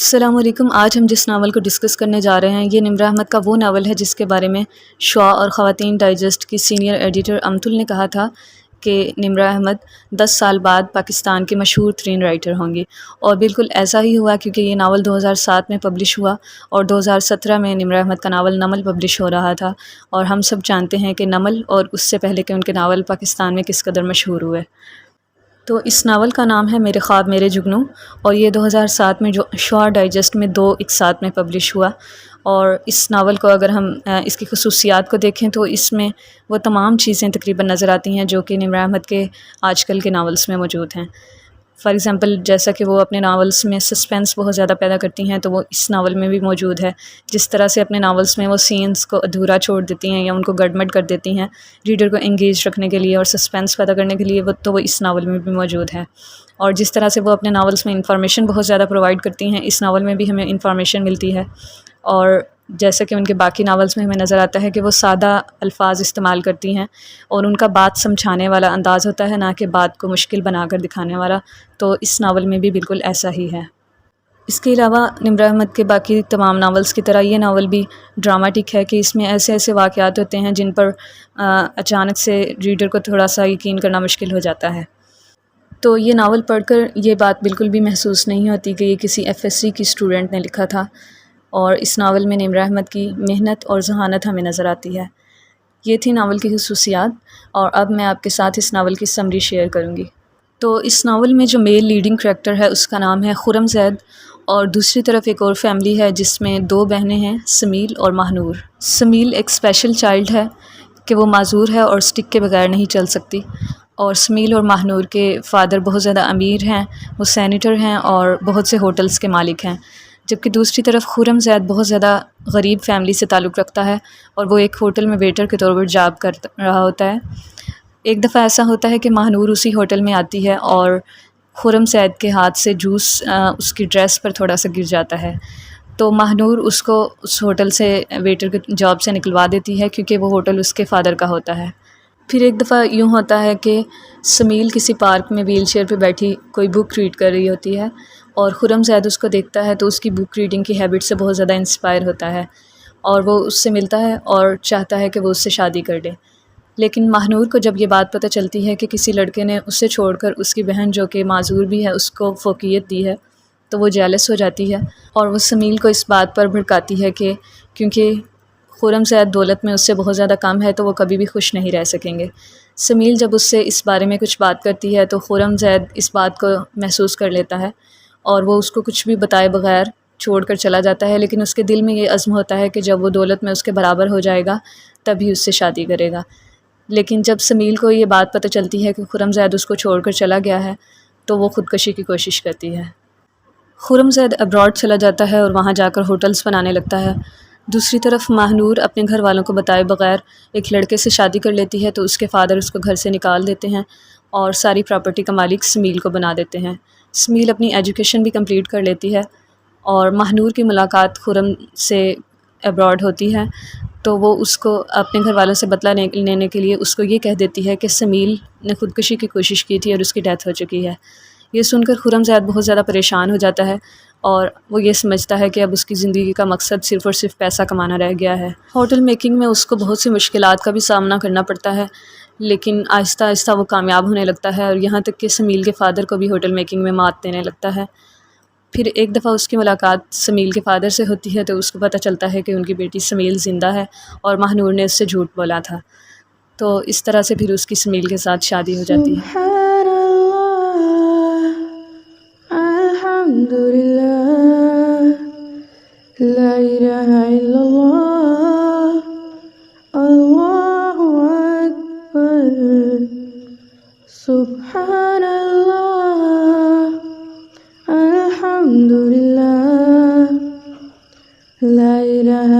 السلام علیکم۔ آج ہم جس ناول کو ڈسکس کرنے جا رہے ہیں یہ نمرہ احمد کا وہ ناول ہے جس کے بارے میں شعاع اور خواتین ڈائجسٹ کی سینئر ایڈیٹر امتل نے کہا تھا کہ نمرہ احمد 10 سال بعد پاکستان کے مشہور ترین رائٹر ہوں گی، اور بالکل ایسا ہی ہوا کیونکہ یہ ناول 2007 میں پبلش ہوا اور 2017 میں نمرہ احمد کا ناول نمل پبلش ہو رہا تھا، اور ہم سب جانتے ہیں کہ نمل اور اس سے پہلے کہ ان کے ناول پاکستان میں کس قدر مشہور ہوئے۔ تو اس ناول کا نام ہے میرے خواب میرے جگنو، اور یہ 2007 میں جو شعاع ڈائجسٹ میں 2 ایک ساتھ میں پبلش ہوا۔ اور اس ناول کو اگر ہم اس کی خصوصیات کو دیکھیں تو اس میں وہ تمام چیزیں تقریباً نظر آتی ہیں جو کہ نمرہ احمد کے آج کل کے ناولس میں موجود ہیں۔ فار ایگزامپل جیسا کہ وہ اپنے ناولس میں سسپینس بہت زیادہ پیدا کرتی ہیں، تو وہ اس ناول میں بھی موجود ہے۔ جس طرح سے اپنے ناولس میں وہ سینس کو ادھورا چھوڑ دیتی ہیں یا ان کو گڈمڈ کر دیتی ہیں ریڈر کو انگیج رکھنے کے لیے اور سسپینس پیدا کرنے کے لیے، وہ اس ناول میں بھی موجود ہے۔ اور جس طرح سے وہ اپنے ناولس میں انفارمیشن بہت زیادہ پرووائڈ کرتی ہیں، اس ناول میں بھی ہمیں انفارمیشن ملتی ہے۔ اور جیسا کہ ان کے باقی ناولس میں ہمیں نظر آتا ہے کہ وہ سادہ الفاظ استعمال کرتی ہیں اور ان کا بات سمجھانے والا انداز ہوتا ہے، نہ کہ بات کو مشکل بنا کر دکھانے والا۔ تو اس ناول میں بھی بالکل ایسا ہی ہے۔ اس کے علاوہ نمرہ احمد کے باقی تمام ناولس کی طرح یہ ناول بھی ڈراماٹک ہے کہ اس میں ایسے ایسے واقعات ہوتے ہیں جن پر اچانک سے ریڈر کو تھوڑا سا یقین کرنا مشکل ہو جاتا ہے۔ تو یہ ناول پڑھ کر یہ بات بالکل بھی محسوس نہیں ہوتی کہ یہ کسی FSC کی اسٹوڈنٹ نے لکھا تھا، اور اس ناول میں نمرہ احمد کی محنت اور ذہانت ہمیں نظر آتی ہے۔ یہ تھی ناول کی خصوصیات، اور اب میں آپ کے ساتھ اس ناول کی سمری شیئر کروں گی۔ تو اس ناول میں جو میل لیڈنگ کریکٹر ہے اس کا نام ہے خرم زید، اور دوسری طرف ایک اور فیملی ہے جس میں 2 بہنیں ہیں، سمیل اور ماہنور۔ سمیل ایک اسپیشل چائلڈ ہے کہ وہ معذور ہے اور سٹک کے بغیر نہیں چل سکتی، اور سمیل اور ماہنور کے فادر بہت زیادہ امیر ہیں، وہ سینیٹر ہیں اور بہت سے ہوٹلز کے مالک ہیں، جبکہ دوسری طرف خرم زید بہت زیادہ غریب فیملی سے تعلق رکھتا ہے اور وہ ایک ہوٹل میں ویٹر کے طور پر جاب کر رہا ہوتا ہے۔ ایک دفعہ ایسا ہوتا ہے کہ ماہنور اسی ہوٹل میں آتی ہے اور خرم زید کے ہاتھ سے جوس اس کی ڈریس پر تھوڑا سا گر جاتا ہے، تو ماہنور اس کو اس ہوٹل سے ویٹر کے جاب سے نکلوا دیتی ہے کیونکہ وہ ہوٹل اس کے فادر کا ہوتا ہے۔ پھر ایک دفعہ یوں ہوتا ہے کہ سمیل کسی پارک میں ویل چیئر پہ بیٹھی کوئی بک ریڈ کر رہی ہوتی ہے، اور خرم زید اس کو دیکھتا ہے تو اس کی بک ریڈنگ کی ہیبٹ سے بہت زیادہ انسپائر ہوتا ہے، اور وہ اس سے ملتا ہے اور چاہتا ہے کہ وہ اس سے شادی کر لے۔ لیکن ماہنور کو جب یہ بات پتہ چلتی ہے کہ کسی لڑکے نے اسے چھوڑ کر اس کی بہن جو کہ معذور بھی ہے اس کو فوقیت دی ہے، تو وہ جیلس ہو جاتی ہے، اور وہ سمیل کو اس بات پر بھڑکاتی ہے کہ کیونکہ خرم زید دولت میں اس سے بہت زیادہ کم ہے تو وہ کبھی بھی خوش نہیں رہ سکیں گے۔ سمیل جب اس سے اس بارے میں کچھ بات کرتی ہے تو خرم زید اس بات کو محسوس کر لیتا ہے اور وہ اس کو کچھ بھی بتائے بغیر چھوڑ کر چلا جاتا ہے، لیکن اس کے دل میں یہ عزم ہوتا ہے کہ جب وہ دولت میں اس کے برابر ہو جائے گا تبھی اس سے شادی کرے گا۔ لیکن جب سمیل کو یہ بات پتہ چلتی ہے کہ خرم زید اس کو چھوڑ کر چلا گیا ہے تو وہ خودکشی کی کوشش کرتی ہے۔ خرم زید ابراڈ چلا جاتا ہے اور وہاں جا کر ہوٹلز بنانے لگتا ہے۔ دوسری طرف ماہنور اپنے گھر والوں کو بتائے بغیر ایک لڑکے سے شادی کر لیتی ہے تو اس کے فادر اس کو گھر سے نکال دیتے ہیں اور ساری پراپرٹی کا مالک سمیل کو بنا دیتے ہیں۔ سمیل اپنی ایجوکیشن بھی کمپلیٹ کر لیتی ہے، اور ماہنور کی ملاقات خرم سے ابراڈ ہوتی ہے تو وہ اس کو اپنے گھر والوں سے بدلہ لینے کے لیے اس کو یہ کہہ دیتی ہے کہ سمیل نے خودکشی کی کوشش کی تھی اور اس کی ڈیتھ ہو چکی ہے۔ یہ سن کر خرم زید بہت زیادہ پریشان ہو جاتا ہے اور وہ یہ سمجھتا ہے کہ اب اس کی زندگی کا مقصد صرف اور صرف پیسہ کمانا رہ گیا ہے۔ ہوٹل میکنگ میں اس کو بہت سی مشکلات کا بھی سامنا کرنا پڑتا ہے، لیکن آہستہ آہستہ وہ کامیاب ہونے لگتا ہے، اور یہاں تک کہ سمیل کے فادر کو بھی ہوٹل میکنگ میں مات دینے لگتا ہے۔ پھر ایک دفعہ اس کی ملاقات سمیل کے فادر سے ہوتی ہے تو اس کو پتہ چلتا ہے کہ ان کی بیٹی سمیل زندہ ہے اور ماہنور نے اس سے جھوٹ بولا تھا، تو اس طرح سے پھر اس کی سمیل کے ساتھ شادی ہو جاتی ہے۔ سبحان اللہ، الحمدللہ، لا الہ الا اللہ، اللہ اکبر، سبحان اللہ، الحمدللہ، لا الہ